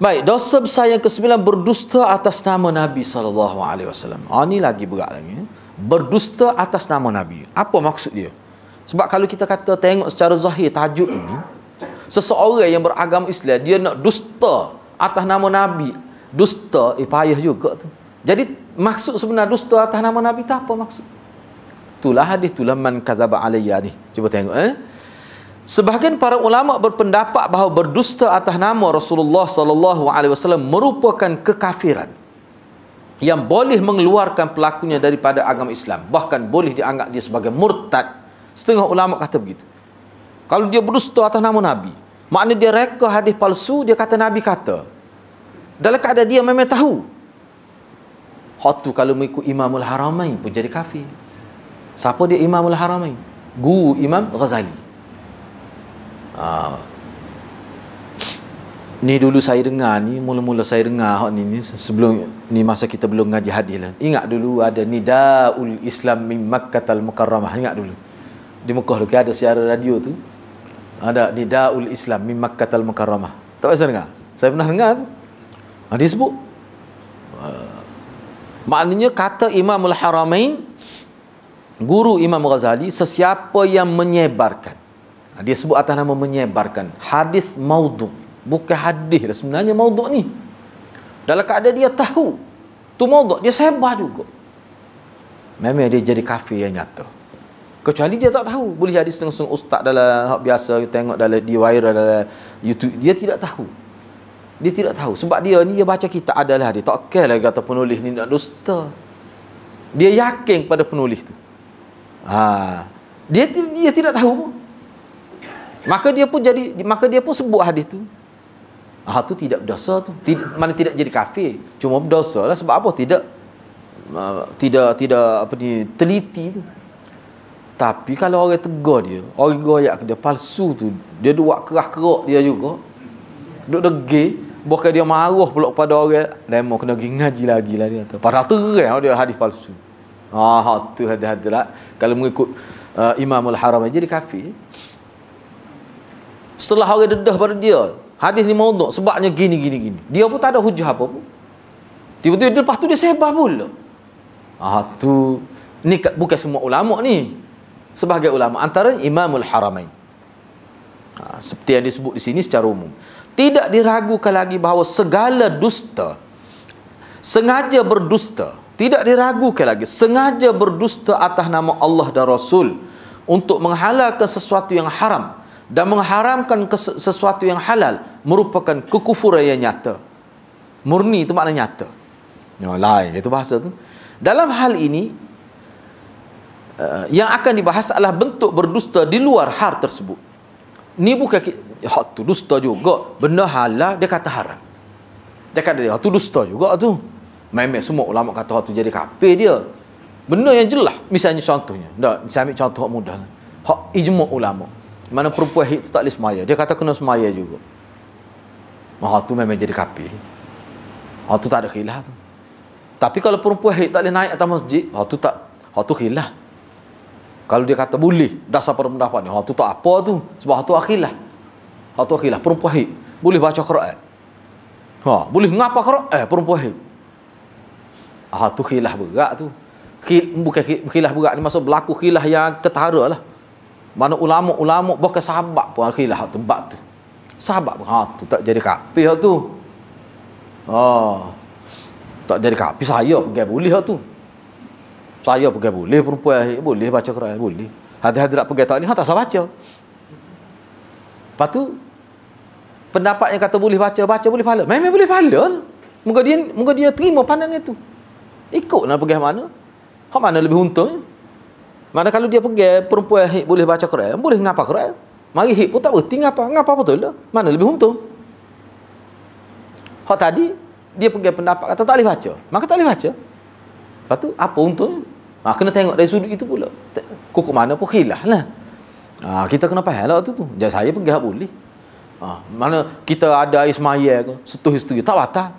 Baik, dosa besar yang ke-9 berdusta atas nama Nabi SAW. Ini lagi berat lagi. Berdusta atas nama Nabi. Apa maksud dia? Sebab kalau kita kata tengok secara zahir tajuk ini, seseorang yang beragama Islam dia nak dusta atas nama Nabi. Dusta, payah juga tu. Jadi maksud sebenar dusta atas nama Nabi tu apa maksud? Itulah hadis, itulah man kadzaba alayya ni. Cuba tengok Sebahagian para ulama berpendapat bahawa berdusta atas nama Rasulullah sallallahu alaihi wasallam merupakan kekafiran yang boleh mengeluarkan pelakunya daripada agama Islam, bahkan boleh dianggap dia sebagai murtad. Setengah ulama kata begitu. Kalau dia berdusta atas nama Nabi, maknanya dia reka hadis palsu, dia kata Nabi kata. Dalam keadaan dia memang tahu. Hak tu kalau mengikut Imamul Haramain pun jadi kafir. Siapa dia Imamul Haramain? Guru Imam Ghazali. Ni dulu saya dengar ni, mula-mula saya dengar ni sebelum ni, masa kita belum ngaji hadis lah. Ingat dulu ada Nidaul Islam min Makkatal Mukarramah. Ingat dulu di Mekah dulu ada siaran radio tu, ada Nidaul Islam min Makkatal Mukarramah. Tak pernah dengar? Saya pernah dengar tu. Dia sebut maknanya kata Imamul Haramain, guru Imam Ghazali, sesiapa yang menyebarkan, dia sebut atas nama menyebarkan hadis maudhu', bukan hadis lah sebenarnya maudhu' ni. Dalam keadaan dia tahu tu maudhu', dia sebar juga, memang dia jadi kafir yang nyata. Kecuali dia tak tahu. Boleh jadi setengah ustaz dalam biasa tengok dalam di viral dalam YouTube, dia tidak tahu. Dia tidak tahu sebab dia ni dia baca kitab adalah dia tak kira kata penulis ni nak dusta. Dia yakin pada penulis tu. Dia tidak tahu. Maka dia pun sebut hadis tu. Tu tidak berdosa tu. Mana tidak jadi kafir. Cuma berdosa lah sebab apa? Tidak apa ni, teliti tu. Tapi kalau orang tegur dia, orang goyak dia palsu tu, dia buat kerah-kerak dia juga. Duk degil, bukan dia marah pula pada orang, demo kena pergi ngaji lagi lah dia kata. Padahal terang dia hadis palsu. Tu hadis-hadis lah. Kalau mengikut Imamul Haramain jadi kafir. Setelah orang dedah pada dia, hadis ni maudhu' sebabnya gini. Dia pun tak ada hujah apa pun. Tiba-tiba lepas tu dia sebar pula. Tu ni bukan semua ulama ni. Sebahagian ulama, antara Imamul Haramain. Seperti yang disebut di sini secara umum. Tidak diragukan lagi bahawa segala dusta, sengaja berdusta, tidak diragukan lagi sengaja berdusta atas nama Allah dan Rasul untuk menghalalkan sesuatu yang haram dan mengharamkan sesuatu yang halal merupakan kekufuran yang nyata. Murni itu makna nyata. Lain itu bahasa tu. Dalam hal ini yang akan dibahas adalah bentuk berdusta di luar hal tersebut. Ni bukan hak tu dusta juga. Benda halal dia kata haram. Dia kata dia tu dusta juga tu. Memang semua ulama kata hak tu jadi kafir dia. Benda yang jelas. Misalnya contohnya, saya ambil contoh hak mudah. Hak ijma' ulama. Mana perempuan haid tu tak boleh semaya. Dia kata kena semaya juga. Hak tu memang jadi kafir. Hak tu tak ada khilaf tu. Tapi kalau perempuan haid tak boleh naik atas masjid, hak tu khilaf. Kalau dia kata boleh, dasar pada pendapat ni, tu tak apa tu. Sebab tu akhilah. Tu akhilah. Perempuan haid boleh baca Quran. Boleh ngapa Quran perempuan haid. Tu khilaf berat tu. Bukan khilaf berat ni, maksud berlaku khilaf yang ketara lah. Mana ulama-ulama bukan sahabat pun khilaf tu bab tu. Sahabat pun tu tak jadi kafir tu. Tak jadi kafir, saya pergi boleh tu. Saya pergi boleh, perempuan boleh baca Quran, boleh. Hadis-hadis nak pergi tak ni, tak salah baca. Lepas tu, pendapat yang kata boleh baca boleh pahala. Memang boleh pahala. Moga dia terima pandangan itu. Ikutlah pergi mana. Hak mana lebih untung. Mana kalau dia pergi, perempuan boleh baca Quran, boleh ngapa Quran. Mari hik pun tak berhenti ngapa betul lah. Mana lebih untung. Hak tadi, dia pergi pendapat kata tak boleh baca. Maka tak boleh baca. Lepas tu, apa untungnya? Kena tengok dari sudut itu pula. Kukuk mana pun khilaf lah. Kita kena faham lah tu. Jadi saya pergi tak boleh. Mana kita ada Ismail ke, setuh isteri, tak batal.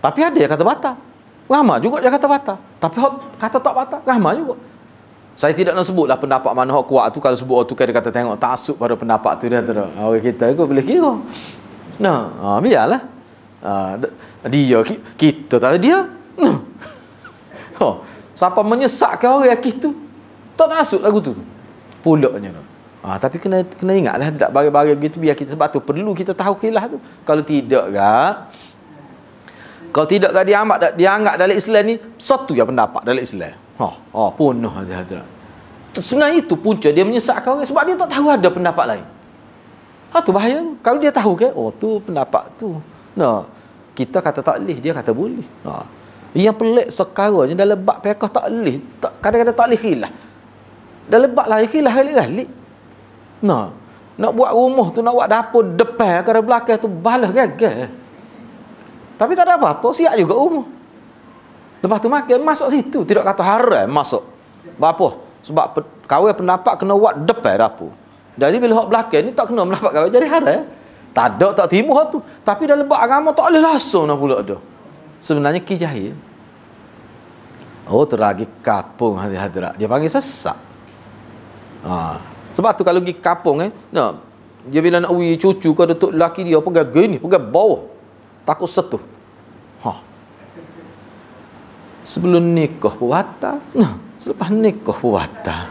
Tapi ada yang kata batal. Ramai juga yang kata batal. Tapi kata tak batal, ramai juga. Saya tidak nak sebutlah pendapat mana hak kuat tu. Kalau sebut tu kan dia kata tengok taksub pada pendapat tu dia. Orang kita ikut boleh kira. Biarlah. Dia kita tak dia. Siapa menyesatkan orang yakis tu tak masuk lagu tu. Pulaknya tu. Tapi kena ingatlah tak bagi-bagi gitu biar kita, sebab tu perlu kita tahu khilaf tu. Kalau tidak dia anggap dalam Islam ni satu yang pendapat dalam Islam. Penuh hadirat. Sebenarnya itu punca dia menyesatkan orang sebab dia tak tahu ada pendapat lain. Tu bahaya. Kalau dia tahu ke, tu pendapat tu. Kita kata tak boleh, dia kata boleh. Yang pelik sekarang dalam bab fiqh tak boleh, kadang-kadang tak boleh khilaf. Dalam bab lain khilaf galik-galik. Nak buat rumah tu, nak buat dapur depan, kadang belakang tu balas gagal. Tapi tak ada apa-apa, siap juga rumah. Lepas tu makan masuk situ, tidak kata haram masuk. Apa? Sebab kawin pendapat kena buat depan dapur. Jadi bila hak belakang ni tak kena pendapat kawin jadi haram. Tak ada, tak terima tu. Tapi dalam bab agama tak boleh langsung nak pula ada. Sebenarnya Ki Jahil teragi kapung hadirat. Dia panggil sesat. Sebab tu kalau pergi kapung dia bila nak uji cucu ke datuk lelaki dia pegang gini, pegang bawah. Takut setuh. Sebelum nikah pun batal. Selepas nikah pun batal.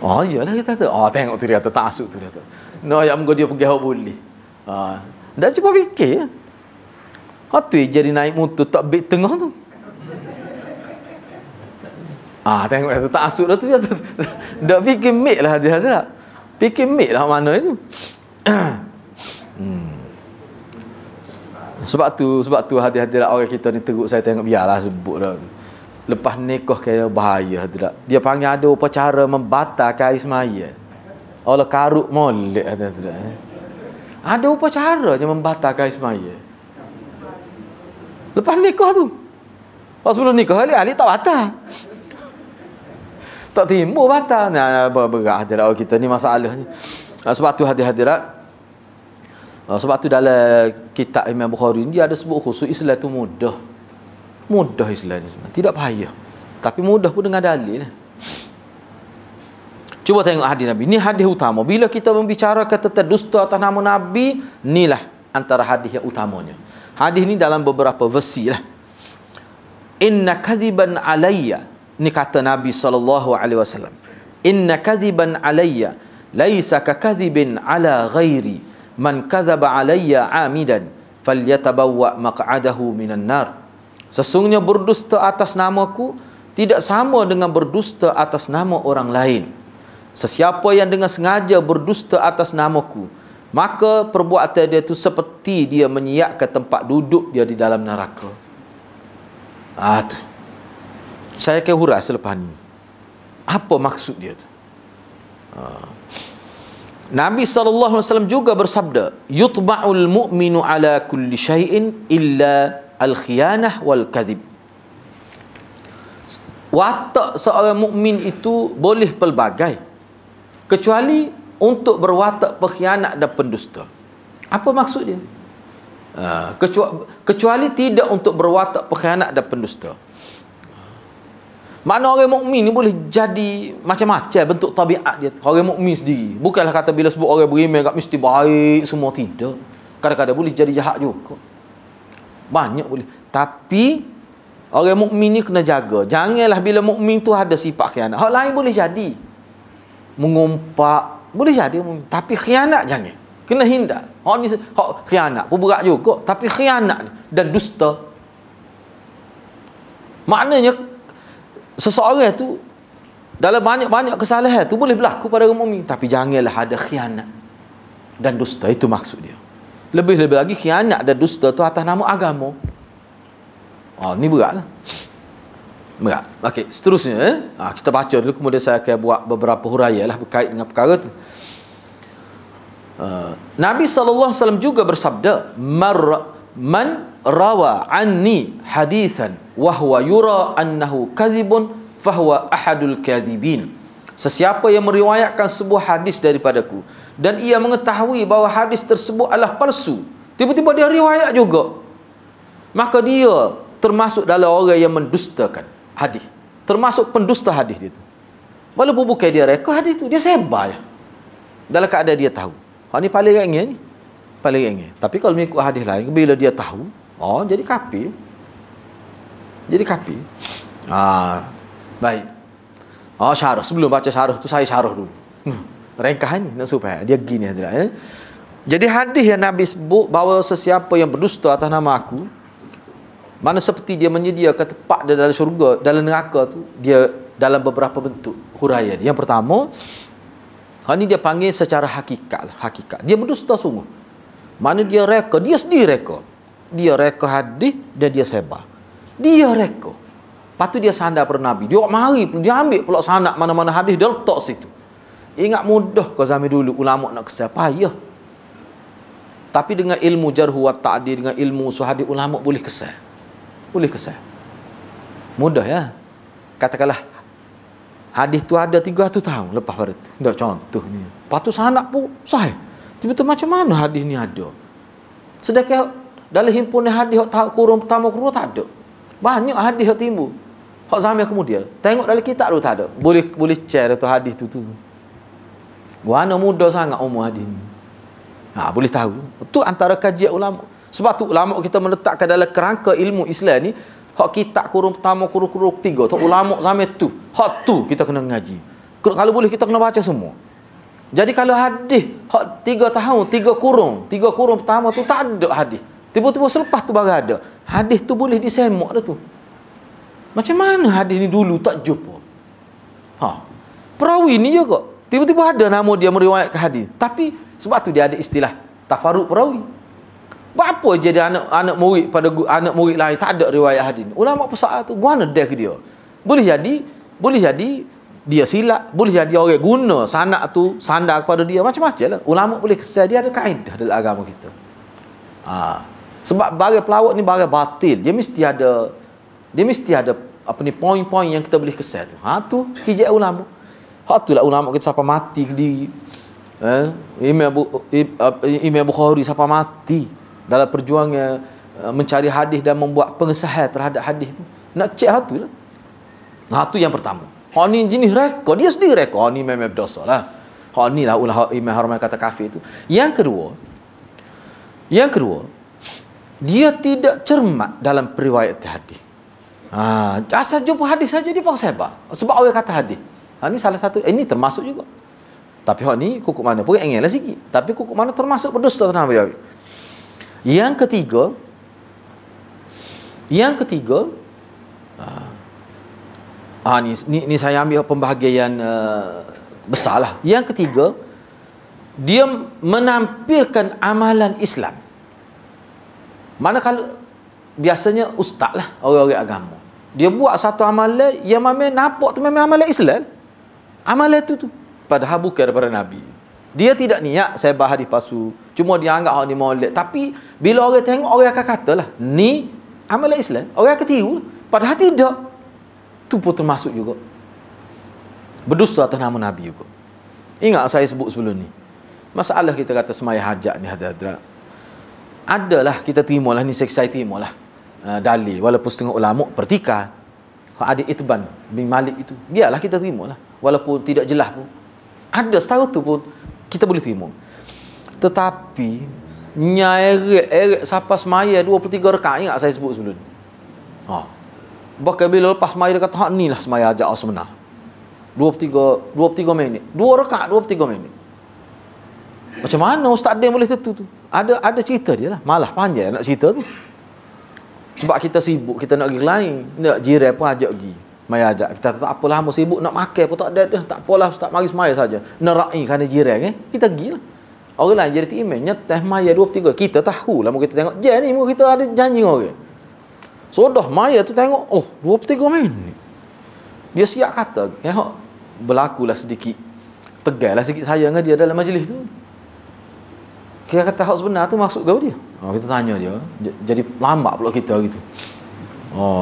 Iyalah kita tu. Tengok tu dia tu, tak asuk tu dia tu. Yang muka dia pergi hak boleh. Dah cuba fikir. Tu jadi naik motor tak beg tengah tu. Tengok tu tak asuk dah tu dia tu. Dah fikir mik lah dia tu. Fikir mik lah mana itu. Sebab tu hati-hati orang kita ni teruk saya tengok biarlah sebut dah. Lepas nikah kaya bahaya hati tak. Dia panggil ada upacara membatalkan air semaya. Allah karuk molek hati tak. Ada upacara je membatalkan air semaya. Lepas nikah tu. Sebelum nikah ahli tak batal. Tak timbul batal. Berat hati orang kita ni masalahnya. Sebab tu hati-hadirat. Sebab tu dalam kitab Imam Bukhari ni dia ada sebut khusus Islam tu mudah. Mudah Islam ni sebenarnya. Tidak payah. Tapi mudah pun dengan dalil. Cuba tengok hadis Nabi. Ni hadis utama. Bila kita membicarakan tentang dusta atas nama Nabi, inilah antara hadis yang utamanya. Hadis ni dalam beberapa versi lah. Inna kadhiban alayya. Ni kata Nabi SAW. Inna kadhiban alayya. Laisa ka kadhibin ala ghairi. Man kadhaba alayya amidan. Falyatabawwa maq'adahu minan nar. Sesungguhnya berdusta atas namaku tidak sama dengan berdusta atas nama orang lain. Sesiapa yang dengan sengaja berdusta atas namaku, maka perbuatan dia itu seperti dia menyiapkan tempat duduk dia di dalam neraka. Tu. Saya akan hurai selepas ni. Apa maksud dia tu? Nabi SAW juga bersabda, yutba'ul mu'minu ala kulli syai'in illa al-khiyanah wal kadhib. Watak seorang mukmin itu boleh pelbagai kecuali untuk berwatak pengkhianat dan pendusta. Apa maksud dia? Kecuali tidak untuk berwatak pengkhianat dan pendusta. Makna orang mukmin ni boleh jadi macam-macam bentuk tabiat dia. Orang mukmin sendiri bukanlah kata bila sebut orang beriman kat mesti baik semua, tidak. Kadang-kadang boleh jadi jahat juga. Banyak boleh. Tapi orang mukmin ni kena jaga. Janganlah bila mukmin tu ada sifat khianat. Hak lain boleh jadi. Mengumpat boleh jadi, tapi khianat jangan. Kena hindar. Hak ni hak khianat pun berat juga, tapi khianat dan dusta. Maknanya seseorang tu dalam banyak-banyak kesalahan tu boleh berlaku pada orang mukmin, tapi janganlah ada khianat dan dusta. Itu maksud dia. Lebih-lebih lagi khianat dan dusta tu atas nama agama. Ni berat lah. Berat. Okey, seterusnya kita baca dulu, kemudian saya akan buat beberapa huraian lah berkait dengan perkara tu. Nabi SAW juga bersabda, man rawa anni hadithan wa huwa yura annahu kadhibun fahuwa ahadul kadhibin. Sesiapa yang meriwayatkan sebuah hadis daripadaku dan ia mengetahui bahawa hadis tersebut adalah palsu, tiba-tiba dia riwayat juga, maka dia termasuk dalam orang yang mendustakan hadis, termasuk pendusta hadis itu. Walaupun bukan dia reka hadis itu, dia sebar dalam keadaan dia tahu. Ni paling ringan ni. Paling ringan. Tapi kalau mengikut hadis lain, bila dia tahu, oh jadi kafir. Jadi kafir. Baik. Syarah. Sebelum baca syarah tu saya syarah dulu. Ringkas ni nak supaya dia gini hadirat. Jadi hadis yang Nabi sebut bahawa sesiapa yang berdusta atas nama aku, mana seperti dia menyediakan tempat dia dalam syurga, dalam neraka tu, dia dalam beberapa bentuk huraian. Yang pertama, ni dia panggil secara hakikat. Hakikat. Dia berdusta sungguh. Mana dia reka, dia sendiri reka. Dia reka hadis dan dia sebar. Dia reka. Lepas tu dia sandar pada Nabi. Dia mari, dia ambil pula sanad mana-mana hadis, dia letak situ. Ingat mudah kau zaman dulu ulama nak kesal payah. Tapi dengan ilmu jarhu wa ta'dil, dengan ilmu usul hadis, ulama boleh kesal. Boleh kesal. Mudah ya. Katakanlah hadis tu ada 300 tahun lepas pada tu. Dah contoh ni. Lepas tu sanad pun sahih. Tiba-tiba macam mana hadis ni ada? Sedangkan dalam himpunan hadis hak kurung pertama kurung tak ada. Banyak hadis hak timbul. Hak zaman kemudian. Tengok dalam kitab tu tak ada. Boleh share tu hadis tu. Mana mudah sangat umur hadis ni. Boleh tahu. Itu antara kajian ulama. Sebab tu ulama kita meletakkan dalam kerangka ilmu Islam ni, hak kitab kurung pertama, kurung tiga. Tu ulama zaman tu. Hak tu kita kena ngaji. Kalau boleh kita kena baca semua. Jadi kalau hadis hak 3 tahun, 3 kurung pertama tu tak ada hadis. Tiba-tiba selepas tu baru ada. Hadis tu boleh disemak dah tu. Macam mana hadis ni dulu tak jumpa? Perawi ni juga. Tiba-tiba ada nama dia meriwayatkan hadis. Tapi sebab tu dia ada istilah tafarruq perawi. Apa jadi anak murid pada anak murid lain tak ada riwayat hadis. Ulama persoalan tu guna dah ke dia. Boleh jadi dia silap, boleh jadi orang guna sanad tu sandar kepada dia macam-macam lah. Ulama boleh kesal, dia ada kaedah dalam agama kita. Sebab barang pelawak ni barang batil. Dia mesti ada poin-poin yang kita boleh kesal tu. Tu hijab ulama. Hak tu lah ulama kita sampai mati di Imam Bukhari sampai mati dalam perjuangan mencari hadis dan membuat pengesahan terhadap hadis tu. Nak cek hak tu lah. Tu yang pertama. Hak ni jenis reka, dia sendiri reka. Hak ni memang berdosa lah. Hak ni lah ulah Imam Haramain kata kafir tu. Yang kedua, dia tidak cermat dalam periwayat hadis. Asal jumpa hadis saja dia paksa hebat. Sebab orang kata hadis. Ni salah satu, ini termasuk juga. Tapi hak ni kukuk mana pun ingatlah sikit. Tapi kukuk mana termasuk berdusta tenang beliau. Yang ketiga, ni saya ambil pembahagian besar lah. Yang ketiga, dia menampilkan amalan Islam. Mana kalau biasanya ustaz lah, orang-orang agama, dia buat satu amalan yang memang nampak tu memang amalan Islam. Amalan tu padahal bukan daripada Nabi. Dia tidak niat saya bahas hadis palsu. Cuma dia anggap ni maulid. Tapi bila orang tengok, orang akan katalah ni amalan Islam. Orang akan tiru. Padahal tidak. Tu pun termasuk juga berdusta atas nama Nabi juga. Ingat saya sebut sebelum ni. Masalah kita kata semaya hajat ni hadirat. Adalah kita terimalah ni, saya terimalah dalil walaupun setengah ulama pertikar. Adik Itban bin Malik itu, biarlah kita terimalah walaupun tidak jelas pun. Ada setara tu pun kita boleh terima. Tetapi nyeret sampai semaya 23 rakaat, ingat saya sebut sebelum ni. Bahkan bila lepas semaya dia kata ni lah semaya hajat sebenar. 23 minit. 2 rakaat 23 minit. Macam mana Ustaz Din boleh tentu tu? Ada cerita dia lah. Malah panjang nak cerita tu. Sebab kita sibuk, kita nak pergi lain. Nak jiran pun ajak pergi. Mari ajak. Kita tak apalah, hamba sibuk nak makan pun tak ada. Tak apalah Ustaz, mari semaya saja. Nak ra'i kerana jiran kan. Kita pergi lah. Orang lain jadi timen. Nyetah maya 23. Kita tahu lah. Kita tengok. Jan ni kita ada janji orang. So dah maya tu tengok. 23 minit. Dia siap kata. Berlakulah sedikit. Tegaklah sikit saya dengan dia dalam majlis tu. Kita kata hak sebenar tu maksud kau dia. Kita tanya dia. Jadi lambat pula kita gitu.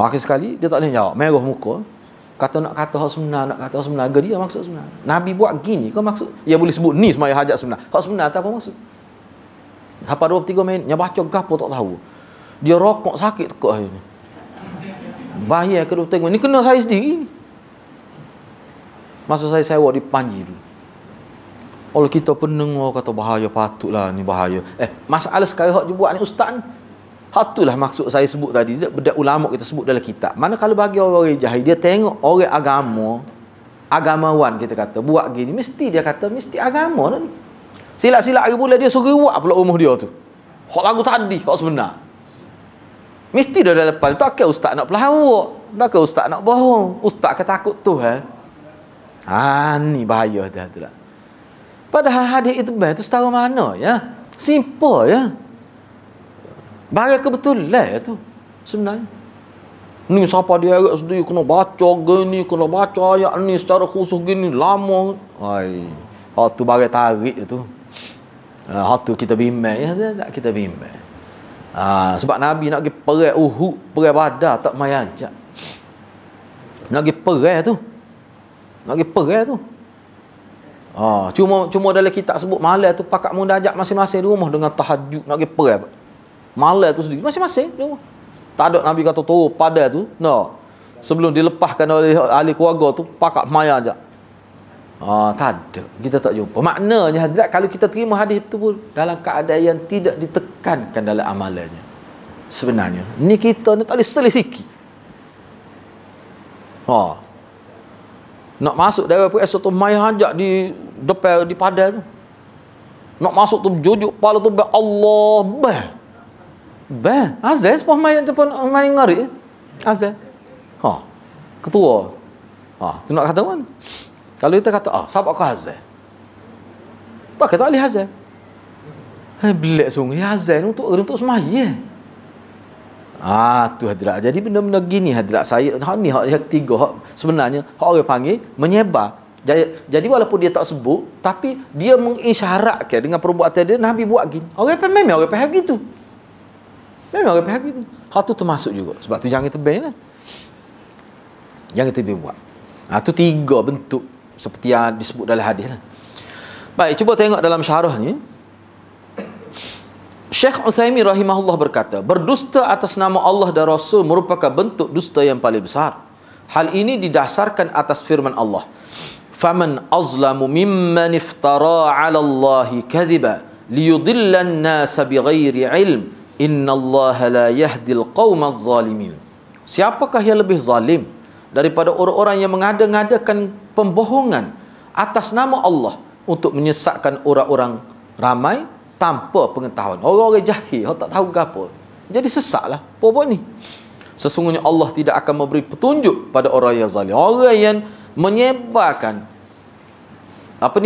Akhir sekali dia tak boleh jawab. Merah muka. Kata nak kata hak sebenar, nak kata hak sebenar. Dia maksud sebenar. Nabi buat gini kau maksud. Dia boleh sebut ni semaya hajat sebenar. Hak sebenar tak apa maksud. Sampai 23 minit nya baca gapo tak tahu. Dia rokok sakit tekuk hari ni. Bayar ke 23 minit. Ni kena saya sendiri ni. Masa saya sewa di Panji dulu. Kalau kita pendengar kata bahaya, patutlah ni bahaya. Masalah sekarang hak je buat ni ustaz ni. Hak itulah maksud saya sebut tadi. Bedak ulama kita sebut dalam kitab. Mana kalau bagi orang jahil, dia tengok orang agamawan kita kata, buat gini, mesti dia kata, mesti agama ni. Silap-silap hari bulan dia suruh buat pula rumah dia tu. Hak lagu tadi, hak sebenar. Mesti dia dah lepas. Takkan ustaz nak pelawak. Takkan ustaz nak bohong. Ustaz ke takut Tuhan. Ni bahaya dah tu lah. Padahal hadis itu setara mana ya? Simple ya. Barang kebetulan tu sebenarnya. Ni siapa dia agak sedih kena baca gini, kena baca ayat ni secara khusus gini lama. Hak tu barang tarik tu. Hak tu kita bimbang ya, tak kita bimbang. Sebab Nabi nak pergi perang Uhud, perang Badar tak mai ajak. Nak pergi perang tu. Nak pergi perang tu. Cuma dalam kitab sebut malam tu pakak mun ajak masing-masing di rumah dengan tahajud nak pergi perang. Malam tu sendiri masing-masing di rumah. Tak ada Nabi kata turun pada tu. No. Sebelum dilepaskan oleh ahli keluarga tu pakak mai ajak. Tak ada. Kita tak jumpa. Maknanya hadirat kalau kita terima hadis tu pun dalam keadaan yang tidak ditekankan dalam amalannya. Sebenarnya ni kita ni tak boleh selisiki. Nak masuk dari PS tu mai ajak di depan di padang tu. Nak masuk tu jujuk kepala tu Allah azan sepah mai depan mai ngari. Azan. Ketua. Tu nak kata mana? Kalau kita kata siapa kau azan? Tak kata ali azan. Belak sungguh azan untuk semaya. Tu hadirat. Jadi benda-benda gini hadirat saya ni hak tiga hak sebenarnya hak orang panggil menyebar. Jadi walaupun dia tak sebut tapi dia mengisyaratkan dengan perbuatan dia Nabi buat gini. Orang faham gitu. Memang orang faham gitu. Hak tu termasuk juga. Sebab tu jangan tebing lah. Jangan tebing buat. Tu tiga bentuk seperti yang disebut dalam hadis lah. Baik, cuba tengok dalam syarah ni. Syekh Utsaimin rahimahullah berkata, berdusta atas nama Allah dan Rasul merupakan bentuk dusta yang paling besar. Hal ini didasarkan atas firman Allah. Faman azlamu mimman iftara 'ala Allahi kadhiba liyudilla an-nasa bighairi 'ilm innallaha la yahdil qaumaz zalimin. Siapakah yang lebih zalim daripada orang-orang yang mengada-ngadakan pembohongan atas nama Allah untuk menyesatkan orang-orang ramai tanpa pengetahuan. Orang-orang jahil, orang tak tahu apa. Jadi sesatlah buat ni. Sesungguhnya Allah tidak akan memberi petunjuk pada orang yang zalim. Orang yang menyebarkan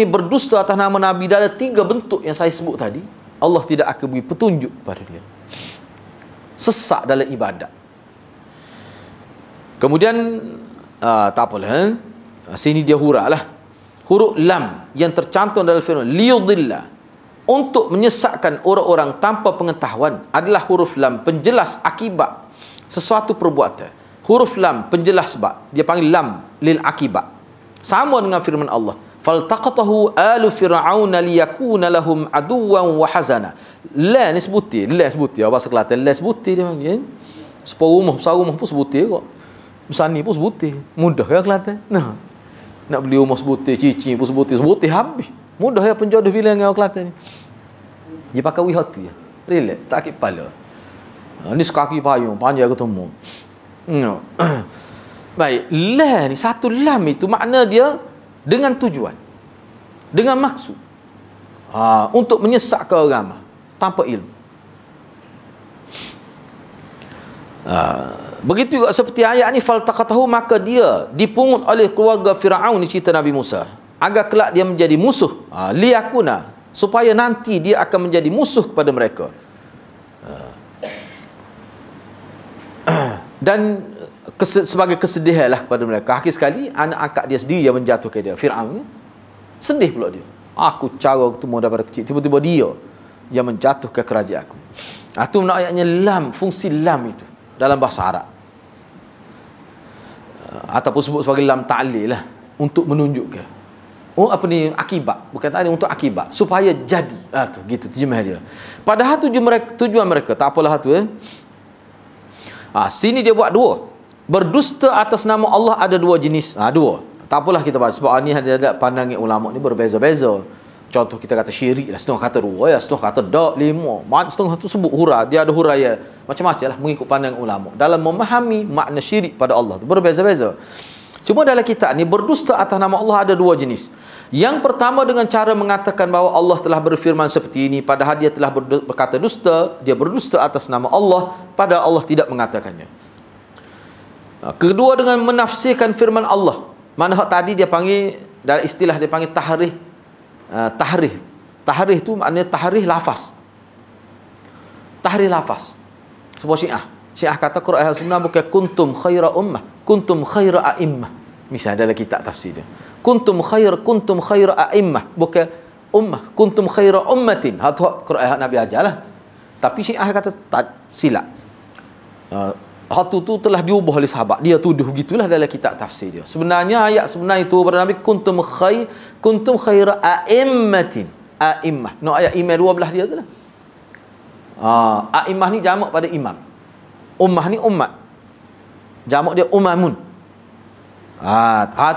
berdusta atas nama Nabi dalam tiga bentuk yang saya sebut tadi, Allah tidak akan beri petunjuk pada dia. Sesat dalam ibadat. Kemudian tak apalah. Sini dia hurailah. Huruf lam yang tercantum dalam firman liyudilla, untuk menyesatkan orang-orang tanpa pengetahuan, adalah huruf lam penjelas akibat sesuatu perbuatan. Huruf lam penjelas sebab. Dia panggil lam lil akibat. Sama dengan firman Allah, faltaqatahu alu fir'aun liyakuna lahum aduwan wa hazana. La ni sebutir bahasa Kelantan. La sebutir dia panggil. Besar rumah pun sebutir kok. Besar ni pun sebutir. Mudah ya Kelantan. Nak beli rumah sebutir, cici pun sebutir habis. Mudah ya penjodoh bilang dengan orang Kelantan ni. Dia pakai wihat tu ya. Relax, tak sakit kepala. Ni sekaki payung, panjang ketemu. Baik, la ni satu lam itu makna dia dengan tujuan, dengan maksud, untuk menyesatkan orang ramai tanpa ilmu. Begitu juga seperti ayat ni, faltaqatahu, maka dia dipungut oleh keluarga Firaun, ni cerita Nabi Musa, agar kelak dia menjadi musuh, liyakuna, supaya nanti dia akan menjadi musuh kepada mereka. Dan sebagai kesedihanlah kepada mereka. Akhir sekali anak angkat dia sendiri yang menjatuhkan dia. Firaun sedih pula dia. Aku cara ketemu daripada kecil, tiba-tiba dia yang menjatuhkan kerajaan aku. Itu ayatnya lam, fungsi lam itu dalam bahasa Arab, ataupun sebut sebagai lam ta'lil lah, untuk menunjukkan akibat, bukan tadi, untuk akibat supaya jadi. Tu gitu terjemah dia. Padahal tujuan mereka tak apalah tu. Sini dia buat dua. Berdusta atas nama Allah ada dua jenis. Dua. Tak apalah kita bahas, sebab ni ada pandangan ulama ni berbeza-beza. Contoh kita kata syirik lah, setengah kata dua ya, setengah kata dak, lima, setengah tu sebut hurah, dia ada huraya macam-macam lah mengikut pandang ulama dalam memahami makna syirik pada Allah tu berbeza-beza. Cuma dalam kitab ni berdusta atas nama Allah ada dua jenis. Yang pertama dengan cara mengatakan bahawa Allah telah berfirman seperti ini padahal dia telah berkata dusta, dia berdusta atas nama Allah padahal Allah tidak mengatakannya. Kedua dengan menafsirkan firman Allah. Mana hak tadi dia panggil, dalam istilah dia panggil tahrih. Tahrih tu maknanya tahrih lafaz. Tahrih lafaz. Sebuah Syiah kata Quran sebenarnya bukan kuntum khaira ummah, kuntum khaira a'immah. Misalnya dalam kitab tafsir dia. Kuntum khaira a'immah, bukan ummah, kuntum khaira ummatin. Hak tu Quran Nabi ajarlah. Tapi Syiah kata tak silap. Hak tu telah diubah oleh sahabat. Dia tuduh begitulah dalam kitab tafsir dia. Sebenarnya ayat sebenar itu pada Nabi kuntum khaira a'immatin. A'immah. No ayat imam 12 dia tu lah. A'immah ni jamak pada imam. Ummah ni umat. Jamak dia umamun.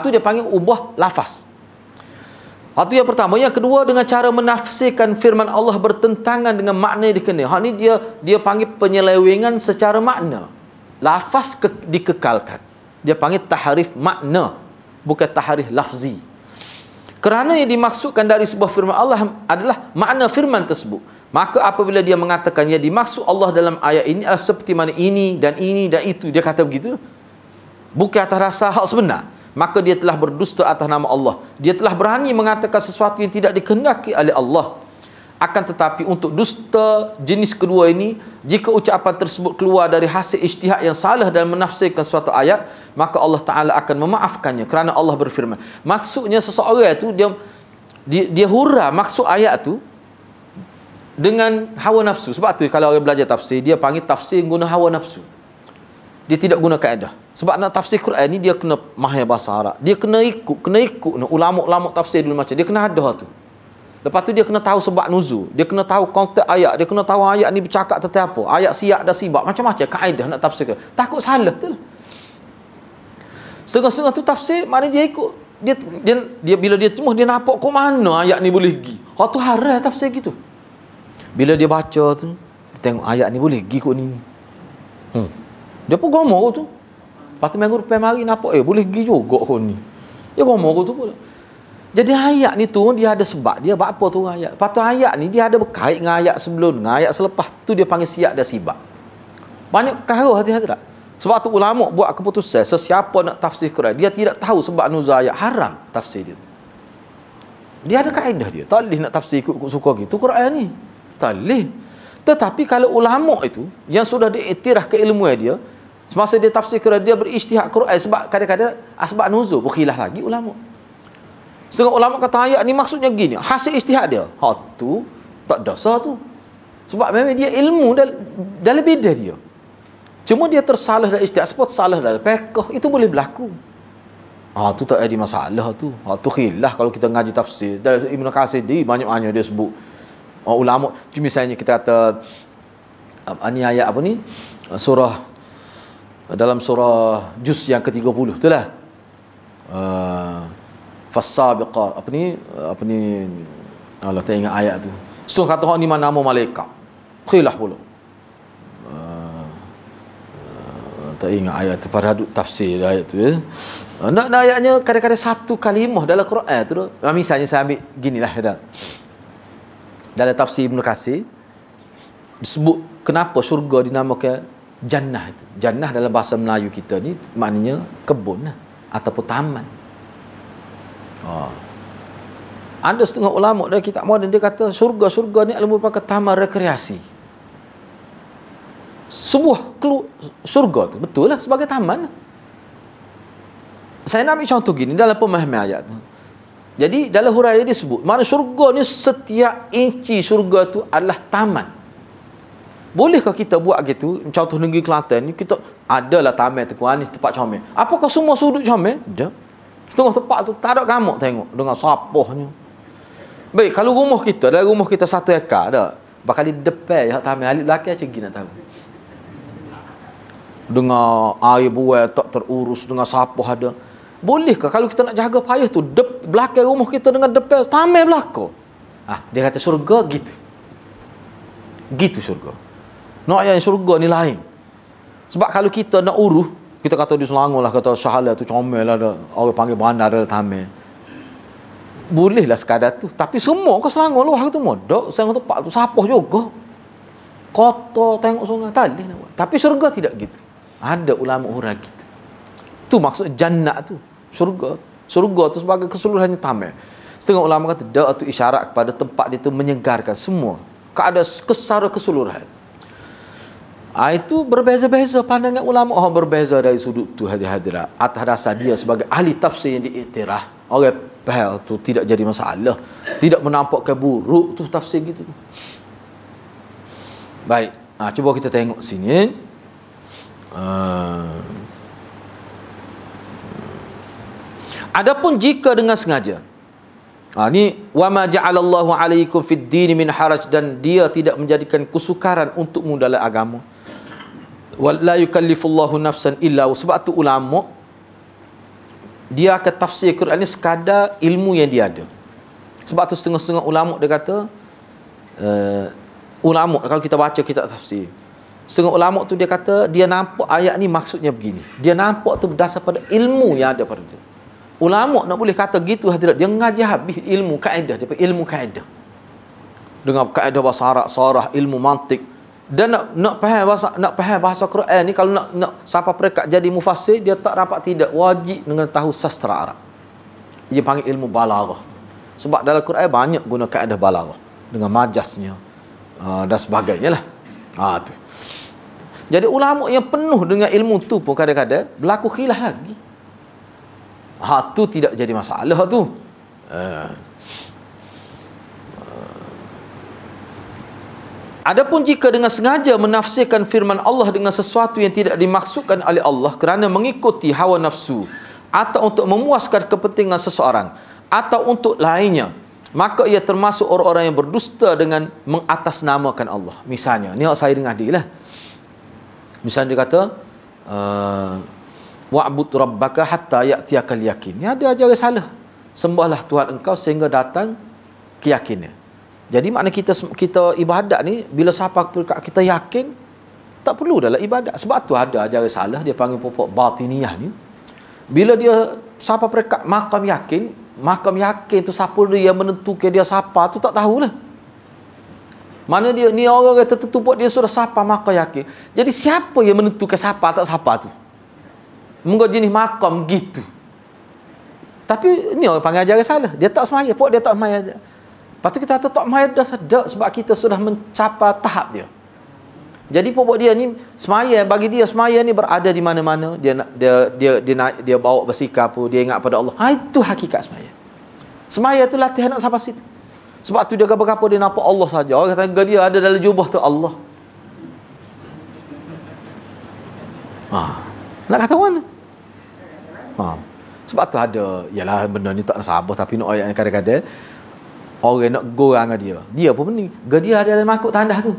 Tu dia panggil ubah lafaz. Itu yang pertama. Yang kedua dengan cara menafsirkan firman Allah bertentangan dengan makna yang dikenal. Ni dia panggil penyelewengan secara makna. Lafaz dikekalkan. Dia panggil tahrif makna, bukan tahrif lafzi. Kerana yang dimaksudkan dari sebuah firman Allah adalah makna firman tersebut. Maka apabila dia mengatakan yang dimaksud Allah dalam ayat ini adalah seperti mana ini dan itu, dia kata begitu, bukan atas rasa hak sebenar, maka dia telah berdusta atas nama Allah. Dia telah berani mengatakan sesuatu yang tidak dikehendaki oleh Allah. Akan tetapi untuk dusta jenis kedua ini, jika ucapan tersebut keluar dari hasil ijtihad yang salah dan menafsirkan suatu ayat, maka Allah Ta'ala akan memaafkannya kerana Allah berfirman. Maksudnya seseorang itu dia hura maksud ayat tu dengan hawa nafsu. Sebab tu kalau orang belajar tafsir, dia panggil tafsir guna hawa nafsu. Dia tidak guna kaedah. Sebab nak tafsir Quran ni dia kena mahir bahasa Arab. Dia kena ikut ulama-ulama tafsir dulu macam. Dia kena ada tu. Lepas tu dia kena tahu sebab nuzul, dia kena tahu konteks ayat, dia kena tahu ayat ni bercakap tentang apa, ayat siyak dan sibak, macam-macam kaedah nak tafsirkan. Takut salah tu lah. Setengah-setengah tu tafsir, maknanya dia ikut. Dia bila dia semua dia nampak kok mana ayat ni boleh pergi. Tu haram tafsir gitu. Bila dia baca tu, dia tengok ayat ni boleh pergi kok ni. Dia pun gomor tu. Lepas tu minggu depan mari nampak boleh pergi juga kok ni. Dia gomor tu pula. Jadi ayat ni tu dia ada sebab dia buat apa tu ayat. Lepas tu ayat ni dia ada berkait dengan ayat sebelum, dengan ayat selepas tu dia panggil siyak dan sibak. Banyak perkara hati-hati tak? Sebab tu ulama buat keputusan sesiapa nak tafsir Quran, dia tidak tahu sebab nuzul ayat, haram tafsir dia. Dia ada kaedah dia. Tak boleh nak tafsir ikut suka gitu Quran ni. Tak boleh. Tetapi kalau ulama itu yang sudah diiktiraf keilmuan dia, semasa dia tafsir Quran dia berijtihad Quran sebab kadang-kadang asbab nuzul berkhilaf lagi ulama. Setengah ulama kata ayat ni maksudnya gini, hasil ijtihad dia. Tu tak dosa tu. Sebab memang dia ilmu dalam bidang dia. Cuma dia tersalah dalam ijtihad, sebab salah dalam fiqh itu boleh berlaku. Tu tak ada masalah tu. Tu khilaf kalau kita ngaji tafsir. Dalam Ibn Katsir banyak-banyak dia sebut. Ulama, misalnya kita kata ni ayat apa ni? Dalam surah Juz yang ke-30 tu lah. Fasabiqah apa ni Allah tak ingat ayat tu. So kata ni mana nama malaikat. Khilaf pula. Tak ingat ayat tu pada tafsir ayat tu ya. Nak ayatnya kadang-kadang satu kalimah dalam Quran tu. Misalnya saya ambil ginilah dah. Dalam tafsir Ibn Katsir disebut kenapa syurga dinamakan jannah itu. Jannah dalam bahasa Melayu kita ni maknanya kebun lah, ataupun taman. Ada setengah ulama dari kitab moden dia kata syurga ni adalah merupakan taman rekreasi. Sebuah syurga tu betul lah sebagai taman. Saya nak ambil contoh gini dalam pemahaman ayat tu. Jadi dalam huraian dia sebut mana syurga ni setiap inci syurga tu adalah taman. Bolehkah kita buat gitu? Contoh negeri Kelantan ni kita adalah taman Tengku Anis tempat comel. Apakah semua sudut comel? Tak. Setengah tempat tu tak ada gamuk tengok dengan sapohnya. Baik, kalau rumah kita, dalam rumah kita 1 ekar dah. Bakal di depan yang taman alik belakang macam gini nak tahu. Dengan air buai tak terurus, dengan sapoh ada. Bolehkah kalau kita nak jaga payah tu belakang rumah kita dengan depan taman belakang? Dia kata syurga gitu. Gitu syurga. Nak yang syurga ni lain. Sebab kalau kita nak uruh, kita kata di Selangor lah, kata Syahala tu comel lah, orang panggil bandar dah tamil. Bolehlah sekadar tu. Tapi semua ke Selangor luar tu modok, Selangor tempat tu sapah juga. Kotor tengok sungai tali nak buat. Tapi syurga tidak gitu. Ada ulama orang gitu. Tu maksud jannat tu. Syurga tu sebagai keseluruhannya tamil. Setengah ulama kata dak tu isyarat kepada tempat dia tu menyegarkan semua. Keadaan secara keseluruhan. Itu berbeza-beza pandangan ulama. Berbeza dari sudut tu hadirat. Atas dasar dia sebagai ahli tafsir yang diiktiraf. Orang faham tu tidak jadi masalah. Tidak menampakkan buruk tu tafsir gitu tu. Baik. Cuba kita tengok sini. Adapun jika dengan sengaja. Ni wa ma ja'alallahu 'alaikum fid din min haraj, dan dia tidak menjadikan kesukaran untukmu dalam agama. Wa la yukallifullahu nafsan illa. Sebab tu ulama dia akan tafsir Quran ni sekadar ilmu yang dia ada. Sebab tu setengah-setengah ulama dia kata ulama kalau kita baca kitab tafsir, setengah ulama tu dia kata dia nampak ayat ni maksudnya begini. Dia nampak tu berdasar pada ilmu yang ada pada dia. Ulama nak boleh kata gitu hadirat, dia ngaji habis ilmu kaedah, dia ilmu kaedah. Dengan kaedah bahasa Arab, sarah, ilmu mantik. Dan nak faham bahasa Quran ni, kalau nak siapa perekat jadi mufassir, dia tak dapat tidak wajib dengan tahu sastra Arab. Dia panggil ilmu balaghah. Sebab dalam Quran banyak guna kaedah balaghah dengan majasnya dan sebagainya lah. Tu. Jadi ulama yang penuh dengan ilmu tu pun kadang-kadang berlaku khilaf lagi. Tu tidak jadi masalah tu. Adapun jika dengan sengaja menafsirkan firman Allah dengan sesuatu yang tidak dimaksudkan oleh Allah kerana mengikuti hawa nafsu atau untuk memuaskan kepentingan seseorang atau untuk lainnya, maka ia termasuk orang-orang yang berdusta dengan mengatasnamakan Allah. Misalnya, ni saya dengar dia lah. Misalnya dia kata wa'bud rabbaka hatta ya'tiyakal yakin. Ni ada ajaran salah. Sembahlah Tuhan engkau sehingga datang keyakinan. Jadi makna kita ibadat ni, bila siapa kita yakin, tak perlu dalam ibadat. Sebab tu ada ajaran salah, dia panggil pokok batiniyah ni. Bila dia siapa perekat makam yakin tu siapa dia yang menentukan dia siapa tu tak tahulah. Mana dia ni orang tertentu buat dia sudah siapa makam yakin. Jadi siapa yang menentukan siapa tak siapa tu? Mungkin jenis makam gitu. Tapi ni orang panggil ajaran salah. Dia tak semaya, dia tak semaya. Lepas tu kita kata tak semaya dah sedap sebab kita sudah mencapai tahap dia. Jadi pokok dia ni semaya, bagi dia semaya ni berada di mana-mana. Dia bawa bersikap pun, dia ingat pada Allah. Itu hakikat semaya. Semaya tu latihan nak sampai situ. Sebab tu dia apa-apa dia nampak Allah saja. Orang kata dia ada dalam jubah tu Allah. Nak kata mana? Sebab tu ada, yalah benda ni tak nak sabar, tapi nak ayat yang kadang-kadang orang nak gorang dengan dia pun pening. Dia ada dalam mangkuk tandas tu.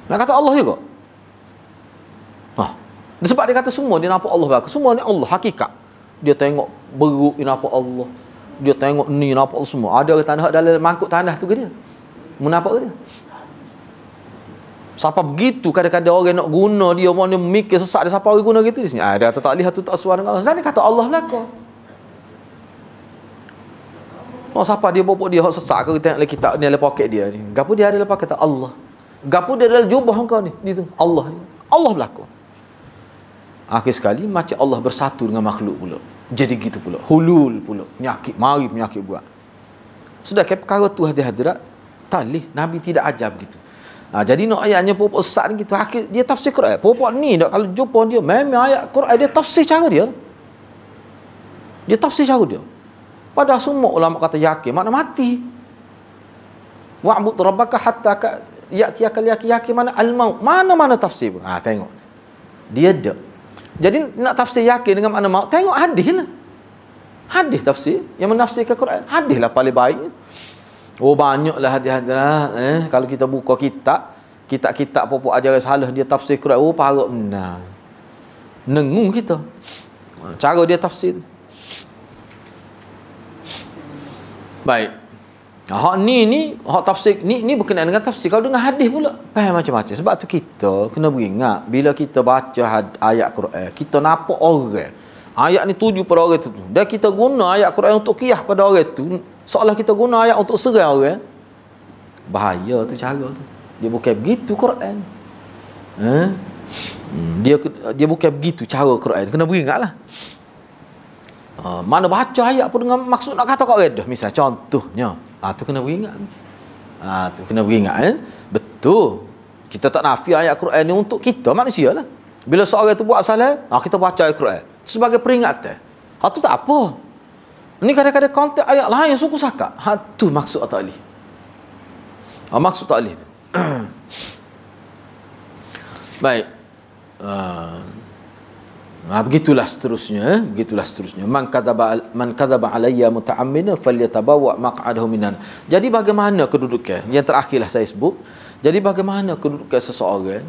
Nak kata Allah juga. Sebab dia kata semua dia nampak Allah belaka. Semua ni Allah hakikat. Dia tengok beruk dia nampak Allah. Dia tengok ni nampak Allah semua. Ada tanah dalam mangkuk tandas tu ke dia? Menampak ke dia? Siapa begitu kadang-kadang orang nak guna dia, orang dia mikir sesak dia, siapa orang guna gitu di sini. Dia kata tak lihat tu tak suara dengan Allah. Sana kata Allah belaka. Siapa dia bopok dia sesak ke tengok lagi kitab ni dalam poket dia ni. Gapo dia ada dalam poket kata Allah. Gapo dia dalam jubah engkau ni. Gitu. Allah. Allah berlaku. Akhir sekali macam Allah bersatu dengan makhluk pula. Jadi gitu pula. Hulul pula. Penyakit buat. Sudah ke perkara tu hadirat talih Nabi tidak ajar begitu. Jadi nak ayatnya pokok sesat ni gitu. Akhir dia tafsir Quran. Pokok ni dak kalau jumpa dia memang ayat Quran dia tafsir cara dia. Dia tafsir cara dia. Padahal semua ulama kata yakin, makna mati. Wa'bud rabbaka hatta ya'tiyakal yakin, mana al-maut. Mana-mana tafsir. Tengok. Dia ada. Jadi nak tafsir yakin dengan makna maut, tengok hadis lah. Hadis tafsir yang menafsirkan Quran. Hadis lah paling baik. Banyaklah hadis-hadis lah. Kalau kita buka kitab pokok ajaran salah dia tafsir Quran, parah benar. Nengung kita. Cara dia tafsir tu. Baik. Hak ni hak tafsir ni berkenaan dengan tafsir. Kalau dengan hadis pula faham macam-macam. Sebab tu kita kena beringat bila kita baca ayat Quran, kita nampak orang. Ayat ni tuju pada orang tu. Dan kita guna ayat Quran untuk qiyas pada orang tu, seolah kita guna ayat untuk serang orang. Bahaya tu cara tu. Dia bukan begitu Quran. Dia bukan begitu cara Quran. Kena beringatlah. Mana baca ayat pun dengan maksud nak kata kat redah. Misal contohnya, tu kena beringat. Tu kena beringat. Betul. Kita tak nafi ayat Quran ni untuk kita manusia lah. Bila seorang tu buat salah, kita baca ayat Quran sebagai peringatan. Tu tak apa. Ni kadang-kadang konteks ayat lain suku sakak. Tu maksud ta'lih. Maksud ta'lih tu. Baik. Begitulah seterusnya. Man kadzaba alayya muta'ammidan falyatabawa maq'adahu minan. Jadi bagaimana kedudukan? Yang terakhirlah saya sebut. Jadi bagaimana kedudukan seseorang?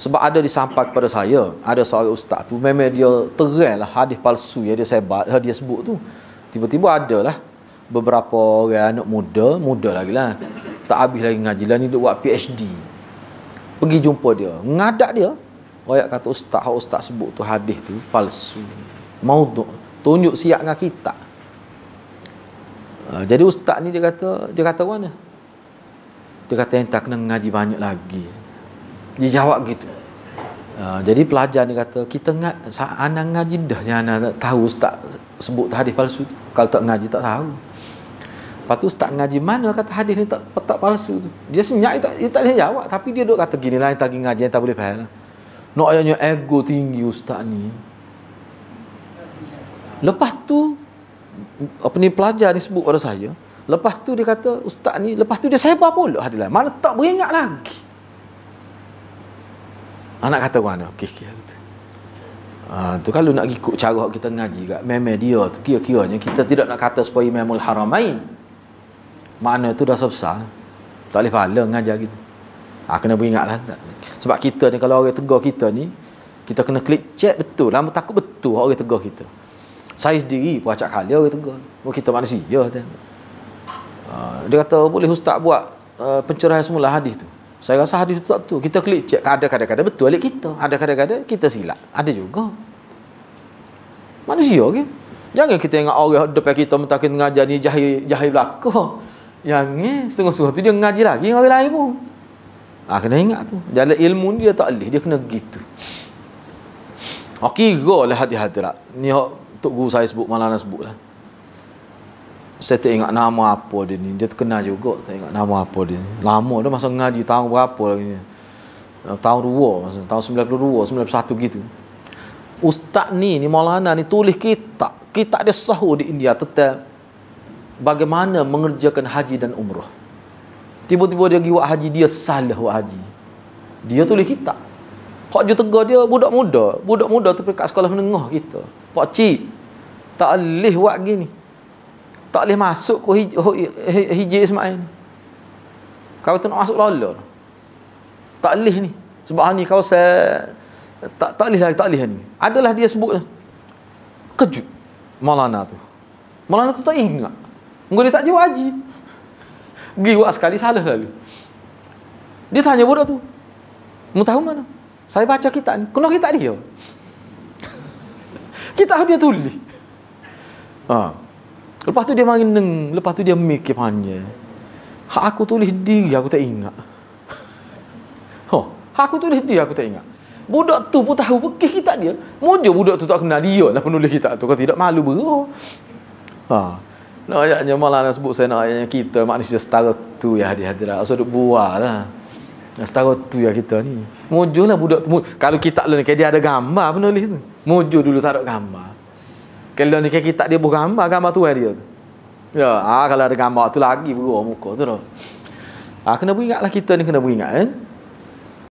Sebab ada disampaikan kepada saya, ada seorang ustaz tu memang dia teranglah hadis palsu yang dia sebat, dia sebut tu. Tiba-tiba adalah beberapa orang anak muda lagi lah, tak habis lagi ngaji lah, ni dia buat PhD. Pergi jumpa dia, ngadak dia. Orang kata ustaz sebut tu hadis tu palsu, maudhu', tunjuk siap dengan kitab. Jadi ustaz ni dia kata mana? Dia kata entah kena ngaji banyak lagi. Dia jawab gitu. Jadi pelajar ni kata, kita anak ngaji dah, jangan tahu ustaz sebut hadis palsu. Kalau tak ngaji tak tahu. Lepas tu ustaz ngaji mana kata hadis ni tak palsu tu. Dia senyap, dia tak boleh jawab. Tapi dia duk kata gini lah, yang tak pergi ngaji yang tak boleh faham lah. Nak ayatnya ego tinggi ustaz ni. Lepas tu pelajar ni sebut pada saya. Lepas tu dia kata ustaz ni, lepas tu dia sebar pula hadis lain. Mana tak beringat lagi. Anak kata mana? Okey tu. Tu kalau nak ikut cara kita ngaji kat memang dia tu kira-kiranya kita tidak nak kata supaya Imamul Haramain. Mana tu dah besar. Tak boleh pahala ngajar gitu. Kena beringatlah. Sebab kita ni kalau orang tegur kita ni, kita kena klik check betul. Lama takut betul orang tegur kita. Saya sendiri pun acak kali orang tegur. Kita manusia kan. Dia kata boleh ustaz buat pencerahan semula hadis tu. Saya rasa hadis itu tak betul. Kita klik cek. Kadang-kadang betul alik kita. Ada kadang-kadang kita silap. Ada juga. Manusia ke? Jangan kita ingat orang depan kita mentakin mengajar ni jahil belakang. Yang sungguh-sungguh tu dia ngaji lagi dengan orang lain pun. Kena ingat tu. Jalan ilmu ni dia tak boleh. Dia kena gitu. Kira lah hati-hati lah. Ni Tok Guru saya sebut, Maulana sebut lah. Saya tak ingat nama apa dia ni. Dia terkenal juga. Tak ingat nama apa dia ni. Lama dah masa ngaji. Tahun berapa lagi ni. Tahun 2. Masa, tahun 92, 91 gitu. Ustaz ni Maulana ni tulis kitab. Kitab dia sahur di India tentang bagaimana mengerjakan haji dan umrah. Tiba-tiba dia pergi buat haji. Dia salah buat haji. Dia tulis kitab. Hak dia tegar dia budak muda. Budak muda tu dekat sekolah menengah kita. Pak cik. Tak boleh buat gini. Tak boleh masuk ke hijau Ismail. Kau tu nak masuk lola. Tak boleh ni. Sebab ni kau saya tak boleh lagi, tak boleh ni. Adalah dia sebut kejut Maulana tu. Maulana tu tak ingat. Mungkin dia tak jawab haji. Pergi buat sekali salah lagi. Dia tanya budak tu, "Mu tahu mana?" "Saya baca kitab ni." "Kena kitab dia." Kitab dia tulis. Lepas tu dia mengenang, lepas tu dia mikir panjang. Hak aku tulis diri aku tak ingat. Hak aku tulis diri aku tak ingat. Budak tu pun tahu pergi kitab dia. Mujur budak tu tak kenal dia lah penulis kitab tu. Kalau tidak malu berah. Nak ayatnya malah nak sebut saya nak ayatnya kita manusia setara tu ya hadirat. Asal duk buah lah. Setara tu ya kita ni. Mujur lah budak tu. Kalau kitab lu ni dia ada gambar penulis tu. Mujur dulu tak ada gambar. Kalau ni kitab dia bukan gambar tu dia tu. Ya, kalau ada gambar tu lagi berah muka tu dah. Kena beringatlah kita ni kena beringat kan.